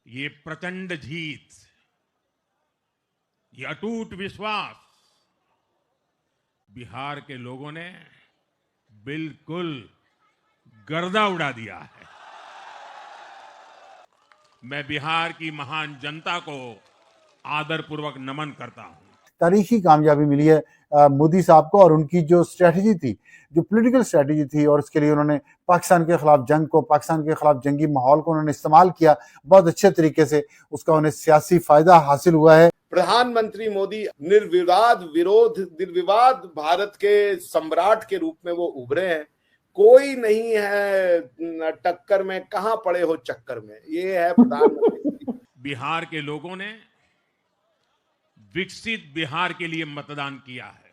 ये प्रचंड जीत, ये अटूट विश्वास बिहार के लोगों ने बिल्कुल गर्दा उड़ा दिया है। मैं बिहार की महान जनता को आदरपूर्वक नमन करता हूं। तारीखी कामयाबी मिली है मोदी साहब को, और उनकी जो स्ट्रेटजी थी, जो पॉलिटिकल स्ट्रेटजी थी, और उसके लिए उन्होंने पाकिस्तान के खिलाफ जंग को, पाकिस्तान के खिलाफ जंगी माहौल को उन्होंने इस्तेमाल किया बहुत अच्छे तरीके से। उसका उन्हें सियासी फायदा हासिल हुआ है। प्रधानमंत्री मोदी निर्विवाद भारत के सम्राट के रूप में वो उभरे हैं। कोई नहीं है टक्कर में, कहां पड़े हो चक्कर में, ये है प्रधानमंत्री। बिहार के लोगों ने विकसित बिहार के लिए मतदान किया है।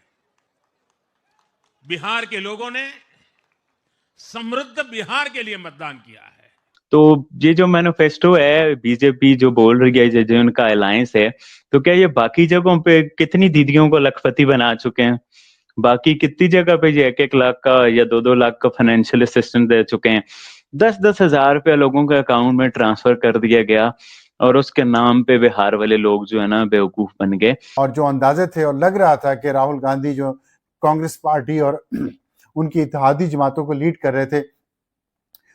बिहार के लोगों ने समृद्ध बिहार के लिए मतदान किया है। तो ये जो मैनिफेस्टो है, बीजेपी जो बोल रही है, जो उनका अलायंस है, तो क्या ये बाकी जगहों पे कितनी दीदियों को लखपति बना चुके हैं? बाकी कितनी जगह पे ये 1-1 लाख का या 2-2 लाख का फाइनेंशियल असिस्टेंस दे चुके हैं? 10-10 हजार रुपया लोगों के अकाउंट में ट्रांसफर कर दिया गया, और उसके नाम पे बिहार वाले लोग जो है ना बेवकूफ बन गए। और जो अंदाजे थे, और लग रहा था कि राहुल गांधी जो कांग्रेस पार्टी और उनकी इत्तेहादी जमातों को लीड कर रहे थे,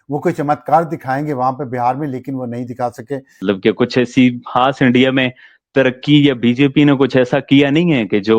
वो कोई चमत्कार दिखाएंगे वहां पे बिहार में, लेकिन वो नहीं दिखा सके। मतलब कि कुछ ऐसी खास इंडिया में तरक्की या बीजेपी ने कुछ ऐसा किया नहीं है कि जो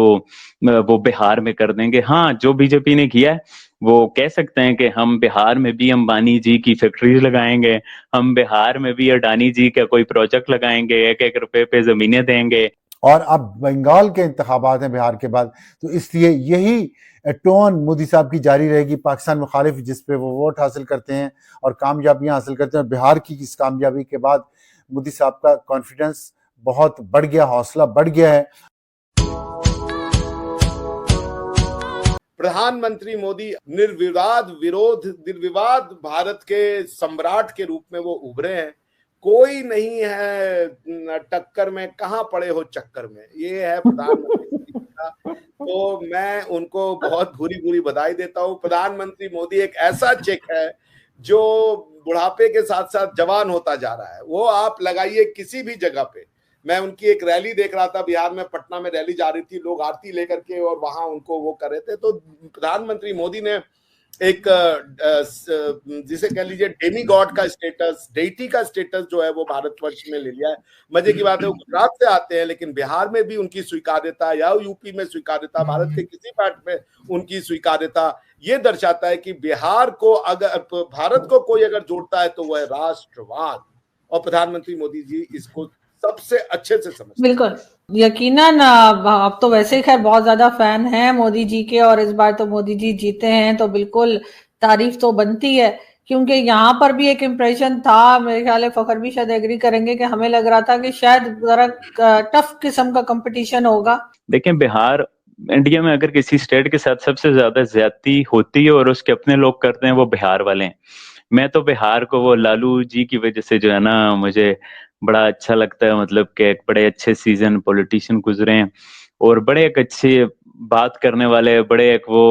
वो बिहार में कर देंगे। हाँ, जो बीजेपी ने किया है वो कह सकते हैं कि हम बिहार में भी अंबानी जी की फैक्ट्रीज लगाएंगे, हम बिहार में भी अडानी जी का कोई प्रोजेक्ट लगाएंगे, 1-1 रुपए पे जमीनें देंगे। और अब बंगाल के इंतखाबात हैं बिहार के बाद, तो इसलिए यही टोन मोदी साहब की जारी रहेगी। पाकिस्तान मुखालिफ जिस पे वो वोट हासिल करते हैं और कामयाबियां हासिल करते हैं, बिहार की इस कामयाबी के बाद मोदी साहब का कॉन्फिडेंस बहुत बढ़ गया, हौसला बढ़ गया है। प्रधानमंत्री मोदी निर्विवाद भारत के सम्राट के रूप में वो उभरे हैं। कोई नहीं है टक्कर में, कहां पड़े हो चक्कर में, ये है प्रधानमंत्री का। तो मैं उनको बहुत भूरी बधाई देता हूं। प्रधानमंत्री मोदी एक ऐसा चेक है जो बुढ़ापे के साथ साथ जवान होता जा रहा है। वो आप लगाइए किसी भी जगह पे। मैं उनकी एक रैली देख रहा था बिहार में, पटना में रैली जा रही थी, लोग आरती लेकर के और वहां उनको वो कर रहे थे। तो प्रधानमंत्री मोदी ने एक जिसे कह लीजिए डेमी गॉड का स्टेटस, डेटी का स्टेटस जो है वो भारतवर्ष में ले लिया है। मजे की बात है, वो गुजरात से आते हैं, लेकिन बिहार में भी उनकी स्वीकार्यता, या यूपी में स्वीकार्यता, भारत के किसी पार्ट में उनकी स्वीकार्यता, ये दर्शाता है कि बिहार को अगर भारत को कोई अगर जोड़ता है तो वो है राष्ट्रवाद। और प्रधानमंत्री मोदी जी इसको सबसे अच्छे से समझते। बिल्कुल, यकीनन। आप तो वैसे ही खैर बहुत ज्यादा फैन हैं मोदी जी के, और इस बार तो मोदी जी जीते हैं तो बिल्कुल तारीफ तो बनती है, क्योंकि यहाँ पर भी एक इम्प्रेशन था, मेरे ख्याल है फखर भी शायद एग्री करेंगे, कि हमें लग रहा था कि शायद जरा टफ किस्म का कंपटीशन होगा। देखें, बिहार इंडिया में अगर किसी स्टेट के साथ सबसे ज्यादा ज्यादती होती है और उसके अपने लोग करते हैं, वो बिहार वाले हैं। मैं तो बिहार को वो लालू जी की वजह से जो है ना, मुझे बड़ा अच्छा लगता है। मतलब कि एक बड़े अच्छे सीजन पॉलिटिशियन गुजरे हैं, और बड़े एक अच्छे बात करने वाले, बड़े एक वो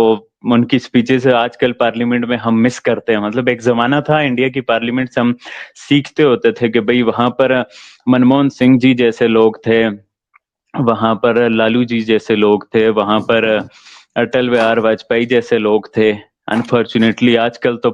उनकी स्पीचेस आजकल पार्लियामेंट में हम मिस करते हैं। मतलब एक जमाना था इंडिया की पार्लियामेंट से हम सीखते होते थे कि भाई वहां पर मनमोहन सिंह जी जैसे लोग थे, वहां पर लालू जी जैसे लोग थे, वहां पर अटल बिहारी वाजपेयी जैसे लोग थे। अनफॉर्चुनेटली आजकल तो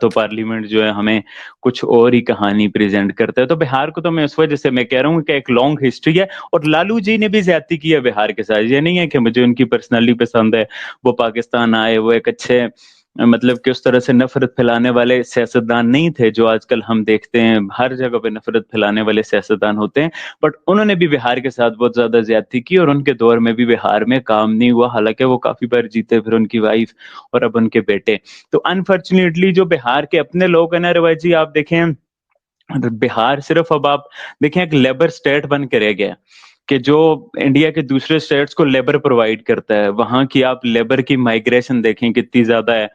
पार्लियामेंट जो है हमें कुछ और ही कहानी प्रेजेंट करता है। तो बिहार को तो मैं उस वजह से मैं कह रहा हूँ कि एक लॉन्ग हिस्ट्री है, और लालू जी ने भी ज्यादती की है बिहार के साथ। ये नहीं है कि मुझे उनकी पर्सनैलिटी पसंद है, वो पाकिस्तान आए, वो एक अच्छे मतलब कि उस तरह से नफरत फैलाने वाले सियासतदान नहीं थे जो आजकल हम देखते हैं, हर जगह पे नफरत फैलाने वाले सियासतदान होते हैं। बट उन्होंने भी बिहार के साथ बहुत ज्यादा ज्यादती की, और उनके दौर में भी बिहार में काम नहीं हुआ। हालांकि वो काफी बार जीते, फिर उनकी वाइफ और अब उनके बेटे। तो अनफॉर्चुनेटली जो बिहार के अपने लोग हैं ना रवाज जी, आप देखें बिहार सिर्फ अब आप देखें एक लेबर स्टेट बन के रह गया, कि जो इंडिया के दूसरे स्टेट्स को लेबर प्रोवाइड करता है। वहां की आप लेबर की माइग्रेशन देखें कितनी ज्यादा है,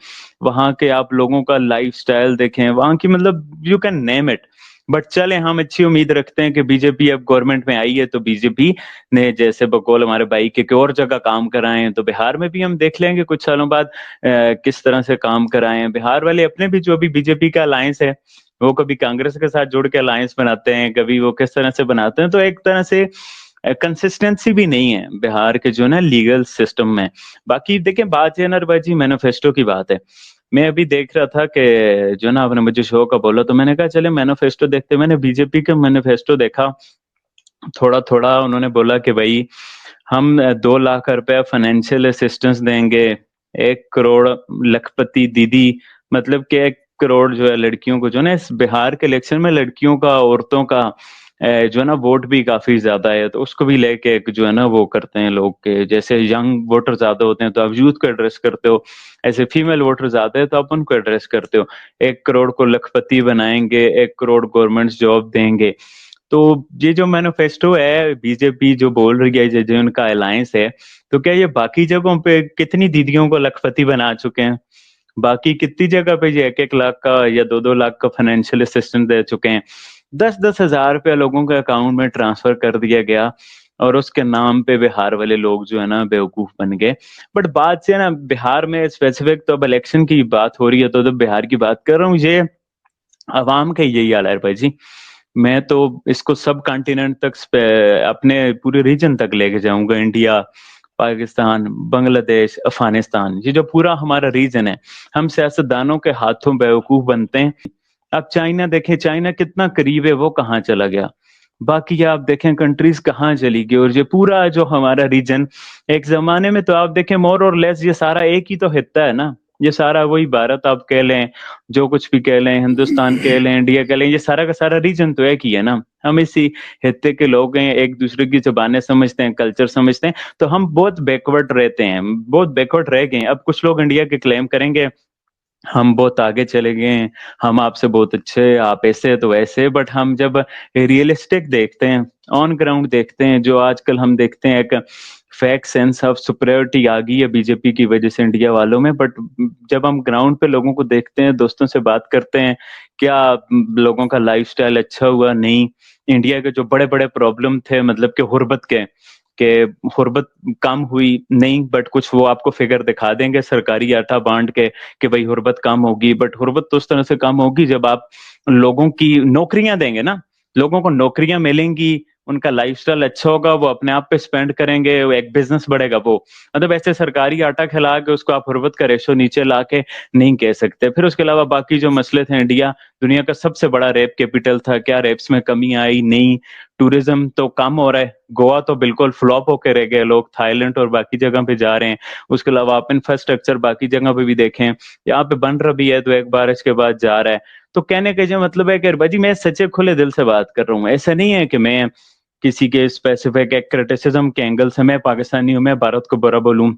वहां के आप लोगों का लाइफस्टाइल देखें, वहां की मतलब you can name it. But चले, हम अच्छी उम्मीद रखते हैं कि बीजेपी अब गवर्नमेंट में आई है, तो बीजेपी ने जैसे बकौल हमारे भाई के और जगह काम कराए, तो बिहार में भी हम देख लेंगे कुछ सालों बाद किस तरह से काम कराए। बिहार वाले अपने भी जो भी बीजेपी का अलायंस है वो कभी कांग्रेस के साथ जुड़ के अलायंस बनाते हैं, कभी वो किस तरह से बनाते हैं। तो एक तरह से कंसिस्टेंसी भी नहीं है बिहार के जो ना लीगल सिस्टम में। बाकी देखिए बात है नरबाजी मैनिफेस्टो की बात है। मैं अभी देख रहा था कि जो ना आपने मुझे शो का बोला, तो मैंने कहा चले मैनिफेस्टो देखते। मैंने बीजेपी का मैनिफेस्टो देखा थोड़ा थोड़ा। उन्होंने बोला कि भाई हम 2 लाख रुपया फाइनेंशियल असिस्टेंस देंगे, 1 करोड़ लखपति दीदी, मतलब कि 1 करोड़ जो है लड़कियों को, जो ना इस बिहार के इलेक्शन में लड़कियों का औरतों का जो है ना वोट भी काफी ज्यादा है, तो उसको भी लेके एक जो है ना वो करते हैं लोग के, जैसे यंग वोटर ज्यादा होते हैं तो आप यूथ को एड्रेस करते हो, ऐसे फीमेल वोटर ज्यादा है तो आप उनको एड्रेस करते हो। 1 करोड़ को लखपति बनाएंगे, 1 करोड़ गवर्नमेंट जॉब देंगे। तो ये जो मैनिफेस्टो है बीजेपी जो बोल रही है, जो उनका अलायंस है, तो क्या ये बाकी जगहों पे कितनी दीदियों को लखपति बना चुके हैं? बाकी कितनी जगह पे ये 1-1 लाख का या 2-2 लाख का फाइनेंशियल असिस्टेंस दे चुके हैं? 10-10 हजार रुपया लोगों के अकाउंट में ट्रांसफर कर दिया गया और उसके नाम पे बिहार वाले लोग जो है ना बेवकूफ बन गए। बट बात से ना बिहार में स्पेसिफिक, तो अब इलेक्शन की बात हो रही है तो बिहार की बात कर रहा हूँ। ये अवाम का यही हाल है भाई जी। मैं तो इसको सब कॉन्टिनेंट तक अपने पूरे रीजन तक लेके जाऊंगा, इंडिया, पाकिस्तान, बांग्लादेश, अफगानिस्तान, ये जो पूरा हमारा रीजन है, हम सियासतदानों के हाथों बेवकूफ बनते हैं। अब चाइना देखें, चाइना कितना करीब है, वो कहाँ चला गया। बाकी आप देखें कंट्रीज कहाँ चली गई। और ये पूरा जो हमारा रीजन, एक जमाने में तो आप देखें मोर और लेस ये सारा एक ही तो हिस्सा है ना। ये सारा वही भारत आप कह लें, जो कुछ भी कह लें, हिंदुस्तान कह लें, इंडिया कह लें, ये सारा का सारा रीजन तो एक ही है ना। हम इसी हिस्से के लोग हैं, एक दूसरे की जुबानें समझते हैं, कल्चर समझते हैं, तो हम बहुत बैकवर्ड रहते हैं, बहुत बैकवर्ड रह गए। अब कुछ लोग इंडिया के क्लेम करेंगे हम बहुत आगे चले गए हैं, हम आपसे बहुत अच्छे, आप ऐसे तो वैसे। बट हम जब रियलिस्टिक देखते हैं, ऑन ग्राउंड देखते हैं, जो आजकल हम देखते हैं एक फेक सेंस ऑफ सुपरियोरिटी आ गई है बीजेपी की वजह से इंडिया वालों में। बट जब हम ग्राउंड पे लोगों को देखते हैं, दोस्तों से बात करते हैं, क्या लोगों का लाइफस्टाइल अच्छा हुआ? नहीं। इंडिया के जो बड़े बड़े प्रॉब्लम थे, मतलब कि गुर्बत के गुर्बत कम हुई नहीं, बट कुछ वो आपको फिगर दिखा देंगे सरकारी आटा बांट के कि भाई गुर्बत कम होगी। बट गुर्बत तो उस तरह से कम होगी जब आप लोगों की नौकरियां देंगे ना, लोगों को नौकरियां मिलेंगी, उनका लाइफस्टाइल अच्छा होगा, वो अपने आप पे स्पेंड करेंगे, वो एक बिजनेस बढ़ेगा। वो मतलब ऐसे सरकारी आटा खिला के उसको आप गुर्बत का रेशो नीचे ला के नहीं कह सकते। फिर उसके अलावा बाकी जो मसले थे, इंडिया दुनिया का सबसे बड़ा रेप कैपिटल था, क्या रेप्स में कमी आई? नहीं। टूरिज्म तो कम हो रहा है, गोवा तो बिल्कुल फ्लॉप होकर रह गए, लोग थाईलैंड और बाकी जगह पे जा रहे हैं। उसके अलावा आप इंफ्रास्ट्रक्चर बाकी जगह पे भी देखें, यहाँ पे बन रहा भी है तो एक बारिश के बाद जा रहा है। तो कहने का जो मतलब है कि भाजी मैं सच्चे खुले दिल से बात कर रहा हूँ, ऐसा नहीं है कि मैं किसी के स्पेसिफिक एक क्रिटिसिज्म के एंगल से, मैं पाकिस्तानी हूँ मैं भारत को बुरा बोलूं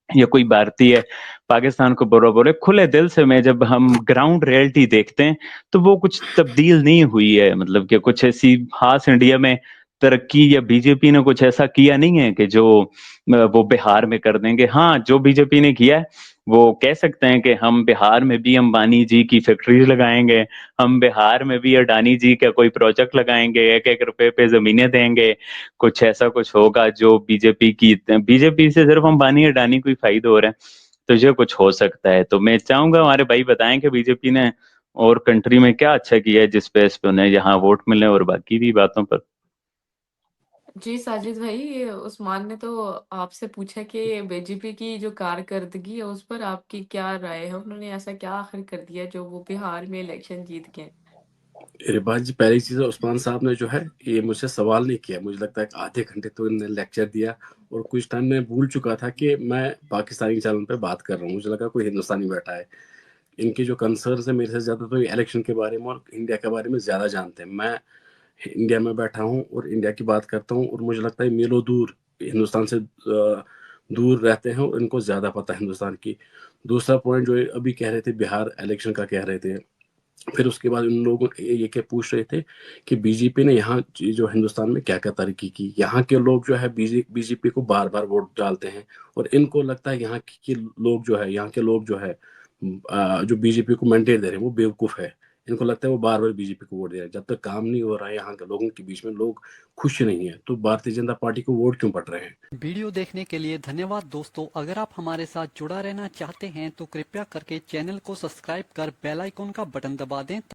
या कोई भारतीय पाकिस्तान को बुरा बोले, खुले दिल से मैं, जब हम ग्राउंड रियलिटी देखते हैं तो वो कुछ तब्दील नहीं हुई है। मतलब कि कुछ ऐसी खास इंडिया में तरक्की या बीजेपी ने कुछ ऐसा किया नहीं है कि जो वो बिहार में कर देंगे। हाँ, जो बीजेपी ने किया है वो कह सकते हैं कि हम बिहार में भी अंबानी जी की फैक्ट्रीज लगाएंगे, हम बिहार में भी अडानी जी का कोई प्रोजेक्ट लगाएंगे, 1-1 रुपए पे जमीनें देंगे, कुछ ऐसा कुछ होगा जो बीजेपी से सिर्फ अंबानी अडानी को ही फायदा हो रहा है। तो ये कुछ हो सकता है। तो मैं चाहूंगा हमारे भाई बताएं कि बीजेपी ने और कंट्री में क्या अच्छा किया है जिस पे इस पे उन्हें यहाँ वोट मिले, और बाकी भी बातों पर। जी साजिद भाई, उस्मान ने तो आपसे पूछा कि बीजेपी की जो कारकर्दगी है उस पर आपकी क्या राय है, उन्होंने ऐसा क्या आखिर कर दिया जो वो बिहार में इलेक्शन जीत गए? रिबाज जी, पहली चीज उस्मान साहब ने जो है ये मुझसे सवाल नहीं किया, मुझे लगता है कि आधे घंटे तो इन्होंने लेक्चर दिया और कुछ टाइम मैं भूल चुका था कि मैं पाकिस्तानी चैनल पे बात कर रहा हूँ, मुझे लगा कोई हिंदुस्तानी बैठा है। इनकी जो कंसर्न है मेरे से ज्यादा तो इलेक्शन के बारे में और इंडिया के बारे में ज्यादा जानते हैं। मैं इंडिया में बैठा हूँ और इंडिया की बात करता हूँ और मुझे लगता है मीलों दूर हिंदुस्तान से दूर रहते हैं और इनको ज्यादा पता है हिंदुस्तान की। दूसरा पॉइंट जो अभी कह रहे थे बिहार इलेक्शन का कह रहे थे, फिर उसके बाद उन लोगों ये क्या पूछ रहे थे कि बीजेपी ने यहाँ जो हिंदुस्तान में क्या क्या तरक्की की। यहाँ के लोग जो है बीजेपी को बार बार वोट डालते हैं और इनको लगता है यहाँ के लोग जो है, यहाँ के लोग जो है जो बीजेपी को मैंडेट दे रहे हैं वो बेवकूफ है। इनको लगता है वो बार बार बीजेपी को वोट दे रहे हैं। जब तक काम नहीं हो रहा है यहाँ के लोगों के बीच में, लोग खुश नहीं है, तो भारतीय जनता पार्टी को वोट क्यों पड़ रहे हैं? वीडियो देखने के लिए धन्यवाद दोस्तों। अगर आप हमारे साथ जुड़ा रहना चाहते हैं तो कृपया करके चैनल को सब्सक्राइब कर बेल आइकन का बटन दबा दें।